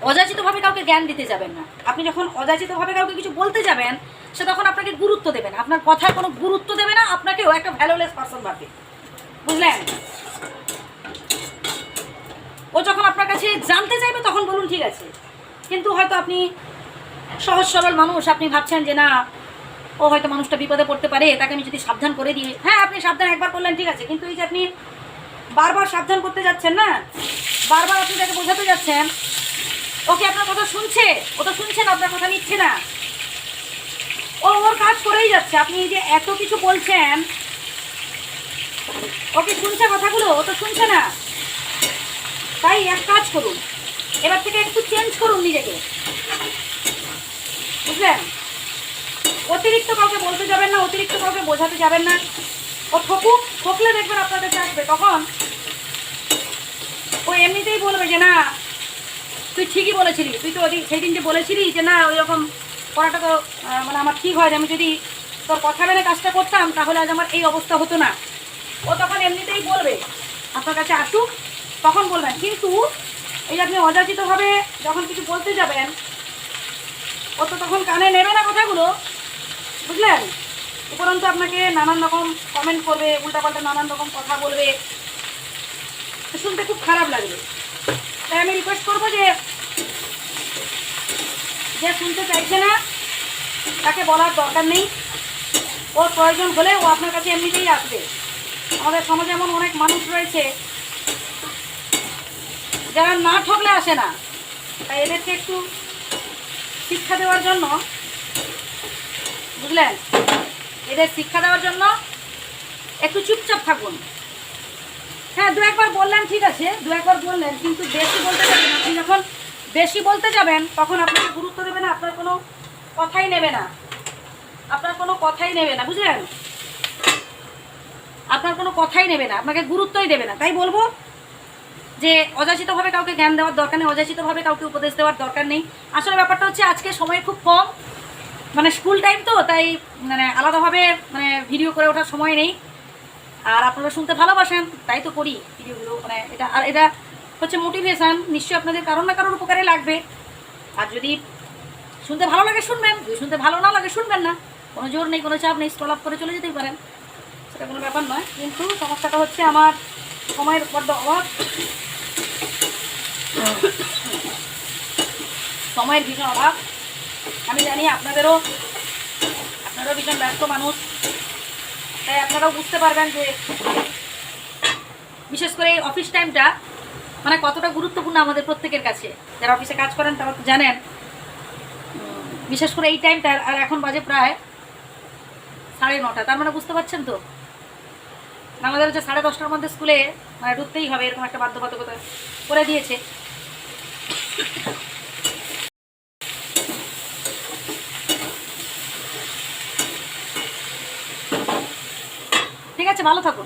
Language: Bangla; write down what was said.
অযাচিতভাবে কাউকে জ্ঞান দিতে যাবেন না। আপনি যখন অযাচিতভাবে কাউকে কিছু বলতে যাবেন, সে তখন আপনাকে গুরুত্ব দেবে না, আপনার কথার কোনো গুরুত্ব দেবে না, আপনাকেও একটা ভ্যালুলেস পারসন ভাববে, বুঝলেন? ও যখন আপনার কাছে জানতে চাইবে তখন বলুন ঠিক আছে, কিন্তু হয়তো আপনি সহজ সরল মানুষ, আপনি ভাবছেন যে না, ও হয়তো মানুষটা বিপদে পড়তে পারে, তাকে আমি যদি সাবধান করে দিই, হ্যাঁ আপনি সাবধান একবার করলেন ঠিক আছে, কিন্তু এই যে আপনি বারবার সাবধান করতে যাচ্ছেন না, বারবার আপনি তাকে বোঝাতে যাচ্ছেন, ওকে আপনার কথা শুনছে, ও তো শুনছে না, আপনার কথা নিচ্ছে না, ও ওর কাজ করেই যাচ্ছে। আপনি এই যে এত কিছু বলছেন, ও কি শুনছে কথাগুলো? ও তো শুনছে না। তাই এক কাজ করুন, এবার থেকে একটু চেঞ্জ করুন নিজেকে, বুঝলেন? অতিরিক্ত কাউকে বলতে যাবেন না, অতিরিক্ত কাউকে বোঝাতে যাবেন না। ও ঠকলে দেখবেন আপনার কাছে আসবে, তখন ও এমনিতেই বলবে যে না তুই ঠিকই বলেছিলি, তুই তো সেই দিন যে বলেছিলি যে না ওই রকম করাটা তো মানে আমার ঠিক হয়, আমি যদি তোর কথা মেনে কাজটা করতাম তাহলে আজ আমার এই অবস্থা হতো না। ও তখন এমনিতেই বলবে, আপনার কাছে আসুক তখন বলবেন। কিন্তু এই যে আপনি অযাচিতভাবে যখন কিছু বলতে যাবেন, ও তো তখন কানে নেবে না কথাগুলো, বুঝলেন? উপরন্তু আপনাকে নানান রকম কমেন্ট করবে, উল্টাপাল্টা নানান রকম কথা বলবে, শুনতে খুব খারাপ লাগবে। তাই আমি রিকোয়েস্ট করবো যে যে শুনতে চাইছে না তাকে বলার দরকার নেই, ওর প্রয়োজন হলে ও আপনার কাছে এমনিতেই আসবে। আমাদের সমাজে এমন অনেক মানুষ রয়েছে যারা না ঠকলে আসে না, তাই এদেরকে একটু শিক্ষা দেওয়ার জন্য, বুঝলেন, এদের শিক্ষা দেওয়ার জন্য একটু চুপচাপ থাকুন। হ্যাঁ দু একবার বললেন ঠিক আছে, দু একবার বললেন, কিন্তু বেশি বলতে যাবেন। আপনি যখন বেশি বলতে যাবেন তখন আপনাকে গুরুত্ব দেবে না, আপনার কোনো কথাই নেবে না, আপনার কোনো কথাই নেবে না, বুঝলেন? আপনার কোনো কথাই নেবে না, আপনাকে গুরুত্বই দেবে না। তাই বলবো যে অযাচিতভাবে কাউকে জ্ঞান দেওয়ার দরকার নেই, অযাচিতভাবে কাউকে উপদেশ দেওয়ার দরকার নেই। আসলে ব্যাপারটা হচ্ছে আজকে সময় খুব কম, মানে স্কুল টাইম তো, তাই মানে আলাদাভাবে মানে ভিডিও করে ওঠার সময় নেই। আর আপনারা শুনতে ভালোবাসেন তাই তো করি ভিডিওগুলো, মানে এটা আর এটা হচ্ছে মোটিভেশান, নিশ্চয়ই আপনাদের কারোর না কারোর উপকারে লাগবে। আর যদি শুনতে ভালো লাগে শুনবেন, যদি শুনতে ভালো না লাগে শুনবেন না, কোনো জোর নেই, কোনো চাপ নেই, স্ক্রল আপ করে চলে যেতেই পারেন, সেটা কোনো ব্যাপার নয়। কিন্তু সমস্যাটা হচ্ছে আমার সময়ের বড্ড অভাব, সময়ের ভীষণ অভাব। আমি জানি আপনারাও ভীষণ ব্যস্ত মানুষ, তাই আপনারাও বুঝতে পারবেন যে বিশেষ করে এই অফিস টাইমটা মানে কতটা গুরুত্বপূর্ণ আমাদের প্রত্যেকের কাছে। যারা অফিসে কাজ করেন তারা তো জানেন, বিশেষ করে এই টাইমটা। আর এখন বাজে প্রায় 9:30, তার মানে বুঝতে পারছেন তো আমাদের হচ্ছে 10:30টার মধ্যে স্কুলে মানে ঢুকতেই হবে, এরকম একটা বাধ্যবাধকতা করে দিয়েছে। ঠিক আছে, ভালো থাকুন।